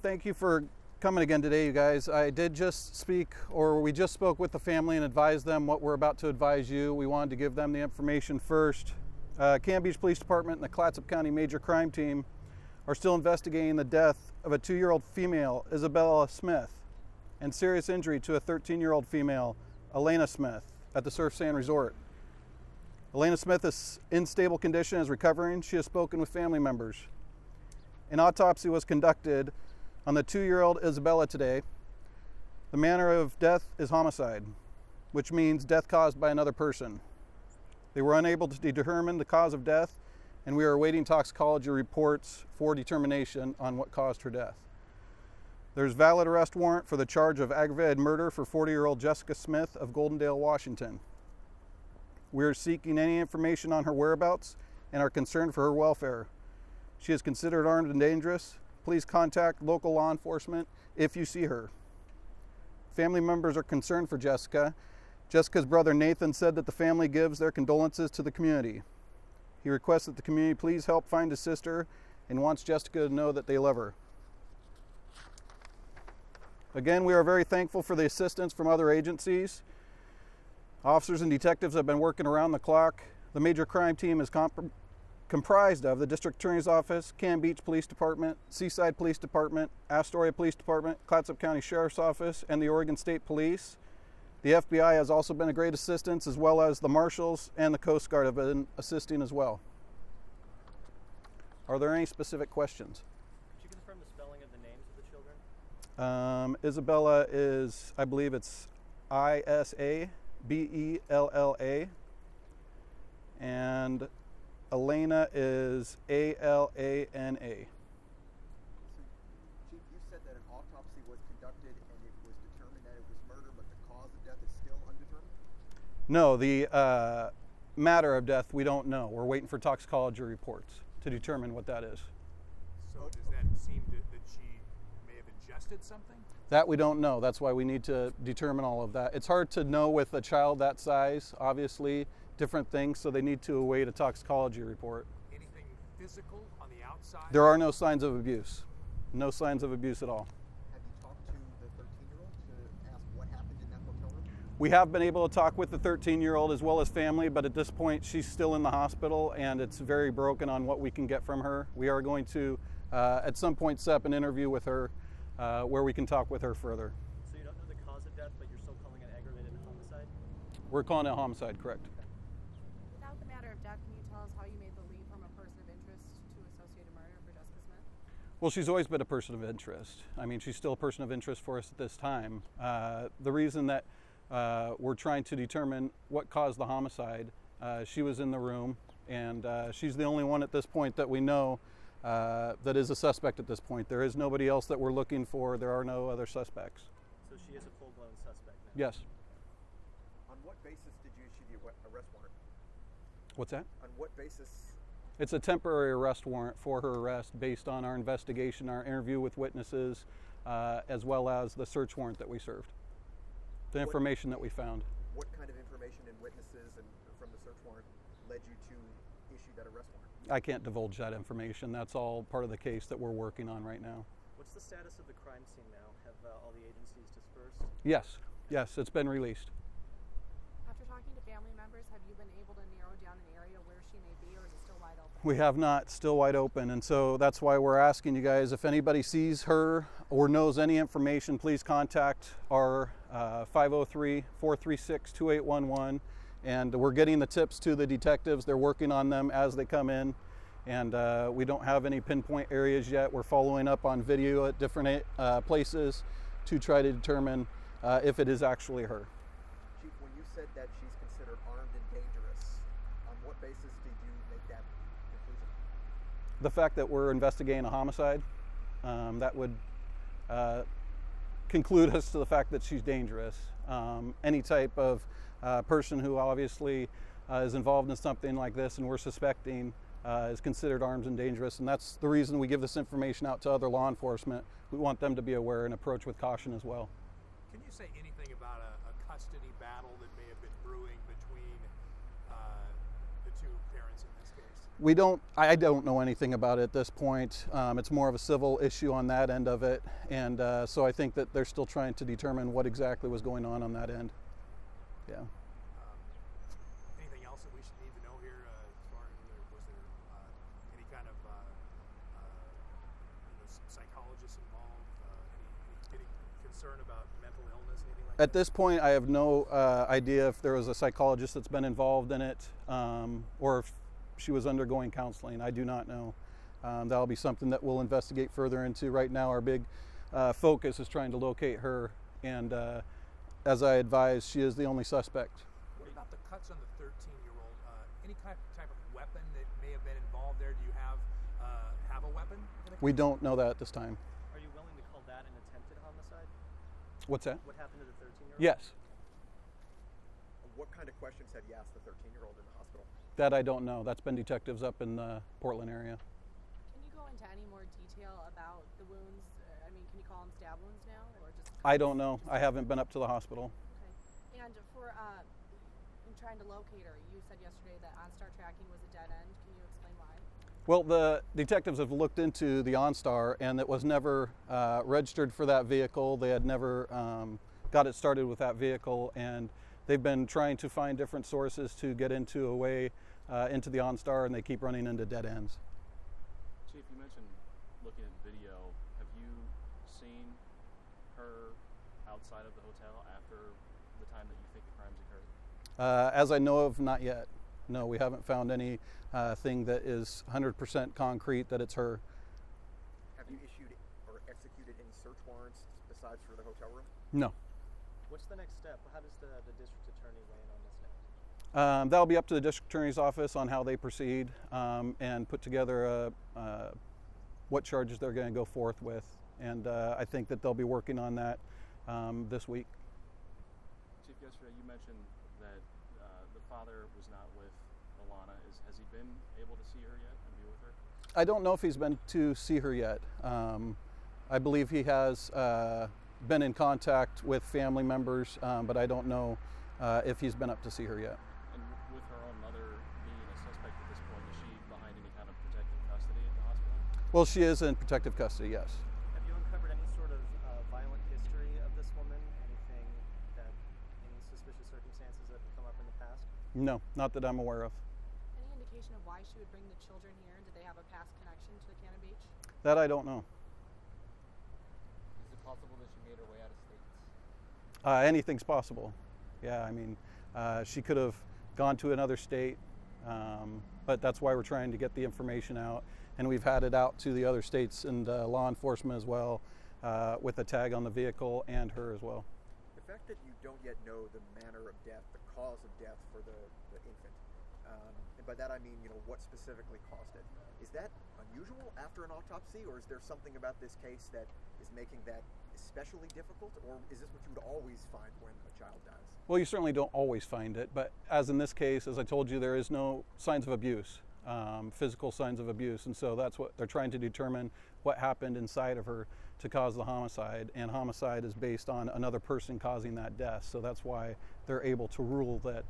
thank you for coming again today, you guys. I did just speak, or we just spoke with the family and advised them what we're about to advise you. We wanted to give them the information first. Cam Beach Police Department and the Clatsop County Major Crime Team are still investigating the death of a 2-year-old female, Isabella Smith, and serious injury to a 13-year-old female, Elena Smith, at the Surf Sand Resort. Elena Smith is in stable condition, is recovering. She has spoken with family members. An autopsy was conducted on the 2-year-old Isabella today. The manner of death is homicide, which means death caused by another person. They were unable to determine the cause of death, and we are awaiting toxicology reports for determination on what caused her death. There's valid arrest warrant for the charge of aggravated murder for 40-year-old Jessica Smith of Goldendale, Washington. We are seeking any information on her whereabouts and are concerned for her welfare. She is considered armed and dangerous. Please contact local law enforcement if you see her. Family members are concerned for Jessica. Jessica's brother Nathan said that the family gives their condolences to the community. He requests that the community please help find his sister and wants Jessica to know that they love her. Again, we are very thankful for the assistance from other agencies. Officers and detectives have been working around the clock. The Major Crime Team is comprised of the District Attorney's Office, Cam Beach Police Department, Seaside Police Department, Astoria Police Department, Clatsop County Sheriff's Office, and the Oregon State Police. The FBI has also been a great assistance, as well as the Marshals and the Coast Guard have been assisting as well. Are there any specific questions? Could you confirm the spelling of the names of the children? Isabella is, I believe it's Isabella, and Elena is Alana. Chief, you said that an autopsy was conducted and it was determined that it was murder, but the cause of death is still undetermined? No, the matter of death we don't know. We're waiting for toxicology reports to determine what that is. So does that seem that she may have ingested something? That we don't know. That's why we need to determine all of that. It's hard to know with a child that size, obviously, different things, so they need to await a toxicology report. Anything physical on the outside? There are no signs of abuse. No signs of abuse at all. Have you talked to the 13-year-old to ask what happened in that hotel room? We have been able to talk with the 13-year-old as well as family, but at this point she's still in the hospital and it's very broken on what we can get from her. We are going to, at some point, set up an interview with her where we can talk with her further. So you don't know the cause of death, but you're still calling it aggravated homicide? We're calling it homicide, correct. Without the matter of death, can you tell us how you made the leap from a person of interest to associated murder for Jessica Smith? Well, she's always been a person of interest. I mean, she's still a person of interest for us at this time. The reason that we're trying to determine what caused the homicide, she was in the room, and she's the only one at this point that we know that is a suspect at this point. There is nobody else that we're looking for. There are no other suspects. So she is a full-blown suspect now? Yes. On what basis did you issue the arrest warrant? What's that? On what basis? It's a temporary arrest warrant for her arrest based on our investigation, our interview with witnesses, as well as the search warrant that we served, the information that we found. What kind of information and witnesses and from the search warrant led you to issue that arrest warrant? I can't divulge that information. That's all part of the case that we're working on right now. What's the status of the crime scene now? Have all the agencies dispersed? Yes, yes, it's been released. After talking to family members, have you been able to narrow down an area where she may be, or is it still wide open? We have not, still wide open, and so that's why we're asking you guys, if anybody sees her or knows any information, please contact our 503-436-2811, and we're getting the tips to the detectives. They're working on them as they come in, and we don't have any pinpoint areas yet. We're following up on video at different places to try to determine if it is actually her. Chief, when you said that she's considered armed and dangerous, on what basis did you make that conclusion? The fact that we're investigating a homicide, that would conclude us to the fact that she's dangerous. Any type of person who obviously is involved in something like this and we're suspecting is considered armed and dangerous, and that's the reason we give this information out to other law enforcement. We want them to be aware and approach with caution as well. Can you say anything about a custody battle that may have been brewing between the two parents in this case? I don't know anything about it at this point. It's more of a civil issue on that end of it, and so I think that they're still trying to determine what exactly was going on that end. Yeah. Anything else that we should need to know here? As far as was there any kind of psychologists involved? Any concern about mental illness, anything like that? At this point, I have no idea if there was a psychologist that's been involved in it, or if she was undergoing counseling. I do not know. That'll be something that we'll investigate further into. Right now, our big focus is trying to locate her, and as I advised, she is the only suspect. What about the cuts on the 13-year-old? Any type of weapon that may have been involved there? Do you have a weapon? We don't know that at this time. Are you willing to call that an attempted homicide? What's that? What happened to the 13-year-old? Yes. What kind of questions have you asked the 13-year-old in the hospital? That I don't know. That's been detectives up in the Portland area. Can you go into any more detail about the wounds? I mean, can you call them stab wounds now, or just? I don't know. I haven't been up to the hospital. Okay. And for in trying to locate her, you said yesterday that OnStar tracking was a dead end. Can you explain why? Well, the detectives have looked into the OnStar, and it was never registered for that vehicle. They had never got it started with that vehicle, and they've been trying to find different sources to get into a way into the OnStar, and they keep running into dead ends. Chief, you mentioned looking at video. Have you seen her outside of the hotel after the time that you think the crimes occurred? As I know of, not yet. No, we haven't found any thing that is 100% concrete that it's her. Have you issued or executed any search warrants besides for the hotel room? No. What's the next step? How does the district attorney weigh in on this now? That'll be up to the district attorney's office on how they proceed and put together what charges they're going to go forth with. And I think that they'll be working on that this week. Chief, yesterday you mentioned that the father was not with Alana. Has he been able to see her yet and be with her? I don't know if he's been to see her yet. I believe he has been in contact with family members, but I don't know if he's been up to see her yet. And with her own mother being a suspect at this point, is she behind any kind of protective custody at the hospital? Well, she is in protective custody, yes. Have you uncovered any sort of violent history of this woman? Anything that, any suspicious circumstances that have come up in the past? No, not that I'm aware of. Any indication of why she would bring the children here? Did they have a past connection to Cannon Beach? That I don't know. Is it possible that she made her way out of state? Anything's possible. Yeah, I mean, she could have gone to another state, but that's why we're trying to get the information out. And we've had it out to the other states and law enforcement as well, with a tag on the vehicle and her as well. The fact that you don't yet know the manner of death, the cause of death for the infant, and by that I mean, what specifically caused it. Is that unusual after an autopsy, or is there something about this case that is making that especially difficult, or is this what you would always find when a child dies? Well, you certainly don't always find it, but as in this case, as I told you, there is no signs of abuse, physical signs of abuse, and so that's what they're trying to determine, what happened inside of her to cause the homicide, and homicide is based on another person causing that death, so that's why they're able to rule that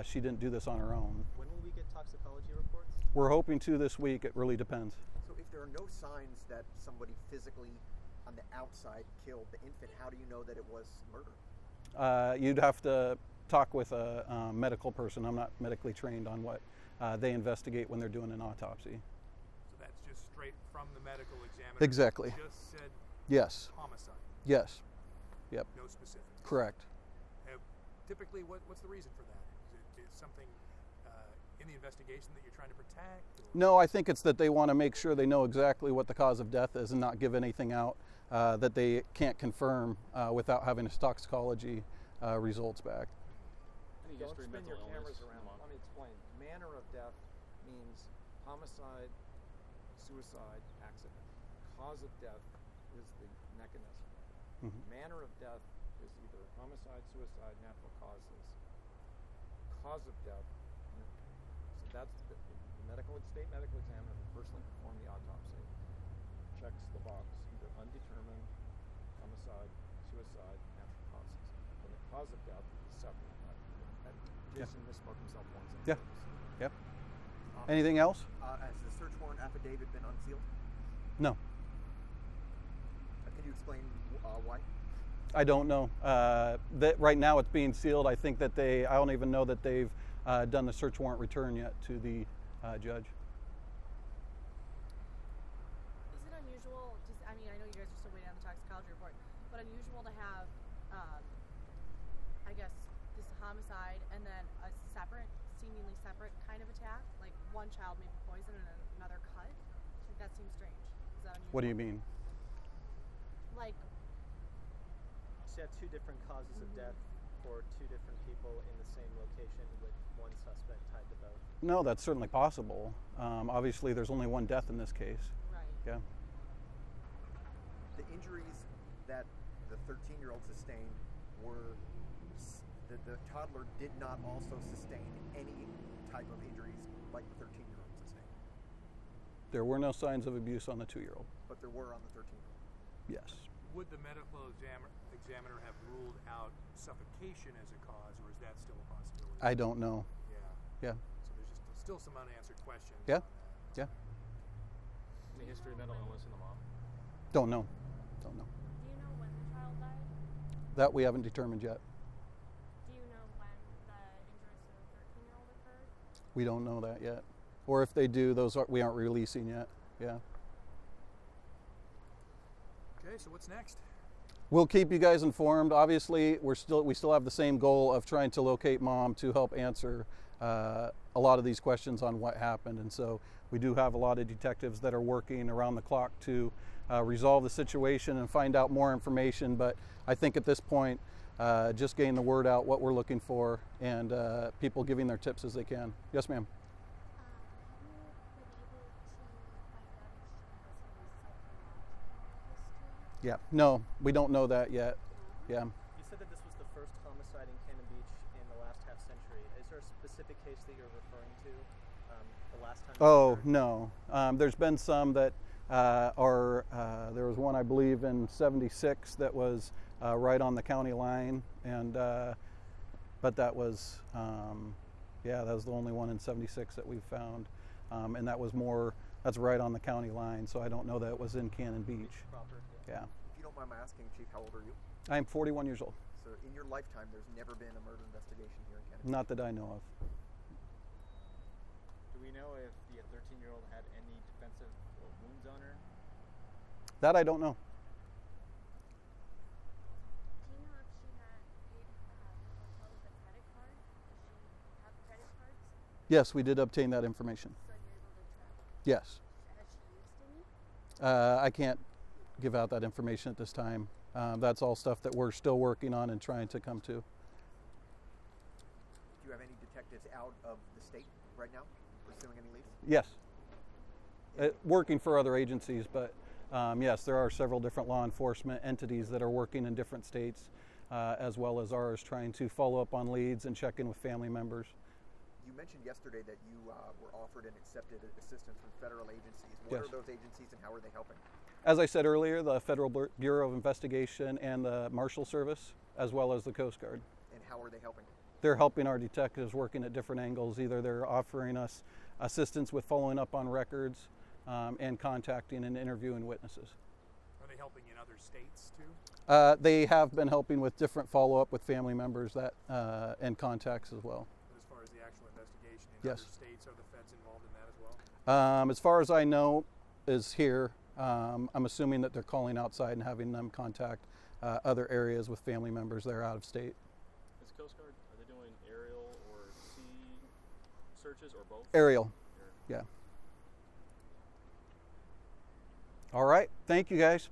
she didn't do this on her own. When will we get toxicology reports? We're hoping to this week. It really depends. So if there are no signs that somebody physically on the outside killed the infant, how do you know that it was murder? You'd have to talk with a medical person. I'm not medically trained on what they investigate when they're doing an autopsy. So that's just straight from the medical examiner? Exactly. Just said Yes. homicide? Yes. Yep. No specifics? Correct. Typically, what's the reason for that? Is something in the investigation that you're trying to protect? Or? No, I think it's that they want to make sure they know exactly what the cause of death is and not give anything out that they can't confirm without having his toxicology results back. Any Don't history of spin mental your cameras illness? around. Let me explain. Manner of death means homicide, suicide, accident. Cause of death is the mechanism. Manner of death is either homicide, suicide, natural causes. Cause of death, so that's the state medical examiner who personally performed the autopsy checks the box, either undetermined, homicide, suicide, natural causes. And the cause of death is separate. Jason misspoke himself once. Yeah. Yep. Anything else? Has the search warrant affidavit been unsealed? No. Can you explain why? I don't know. That right now it's being sealed. I think that I don't even know that they've done the search warrant return yet to the judge. Is it unusual, I mean, I know you guys are still waiting on the toxicology report, but unusual to have, I guess, this homicide and then a seemingly separate kind of attack? Like one child maybe poisoned and another cut? I think that seems strange. Is that unusual? What do you mean? Like, So you have two different causes of death for two different people in the same location with one suspect tied to both. No, that's certainly possible. Obviously, there's only one death in this case. right. Yeah. The injuries that the 13-year-old sustained were the toddler did not also sustain any type of injuries like the 13-year-old sustained. There were no signs of abuse on the 2-year-old. But there were on the 13-year-old. Yes. Would the medical examiner have ruled out suffocation as a cause, or is that still a possibility? I don't know. Yeah. Yeah. So there's just still some unanswered questions. Yeah. On Yeah. that. Any history of mental illness in the mom? Don't know. Don't know. Do you know when the child died? That we haven't determined yet. Do you know when the injuries to the 13-year-old occurred? We don't know that yet. Or if they do, we aren't releasing yet. Yeah. Okay, so what's next? We'll keep you guys informed. Obviously, we still have the same goal of trying to locate mom to help answer a lot of these questions on what happened. And so we do have a lot of detectives that are working around the clock to resolve the situation and find out more information. But I think at this point, just getting the word out what we're looking for and people giving their tips as they can. Yes, ma'am. Yeah, no, we don't know that yet. Yeah. You said that this was the first homicide in Cannon Beach in the last half century. Is there a specific case that you're referring to? The last time? Oh, no. There's been some that there was one, I believe, in '76 that was right on the county line, and but that was, that was the only one in '76 that we've found, and that's right on the county line. So I don't know that it was in Cannon Beach. Proper, Yeah. If you don't mind my asking, Chief, how old are you? I'm 41 years old. So in your lifetime, there's never been a murder investigation here in Canada? Not that I know of. Do we know if the 13-year-old had any defensive wounds on her? That I don't know. Do you know if she had paid the hotel with a credit card? Does she have credit cards? Yes, we did obtain that information. So you're able to track. Yes. Has she used any? I can't give out that information at this time. That's all stuff that we're still working on and trying to come to. Do you have any detectives out of the state right now pursuing any leads? Yes. Working for other agencies, but yes, there are several different law enforcement entities that are working in different states, as well as ours, trying to follow up on leads and check in with family members. You mentioned yesterday that you were offered and accepted assistance from federal agencies. What Yes. are those agencies and how are they helping? As I said earlier, the Federal Bureau of Investigation and the Marshal Service, as well as the Coast Guard. And how are they helping? They're helping our detectives working at different angles. Either they're offering us assistance with following up on records and contacting and interviewing witnesses. Are they helping in other states too? They have been helping with different follow-up with family members and contacts as well. But as far as the actual investigation in Yes. other states, are the feds involved in that as well? As far as I know, is here. I'm assuming that they're calling outside and having them contact other areas with family members that are out of state. Is Coast Guard, are they doing aerial or sea searches or both? Aerial, yeah. All right, thank you guys.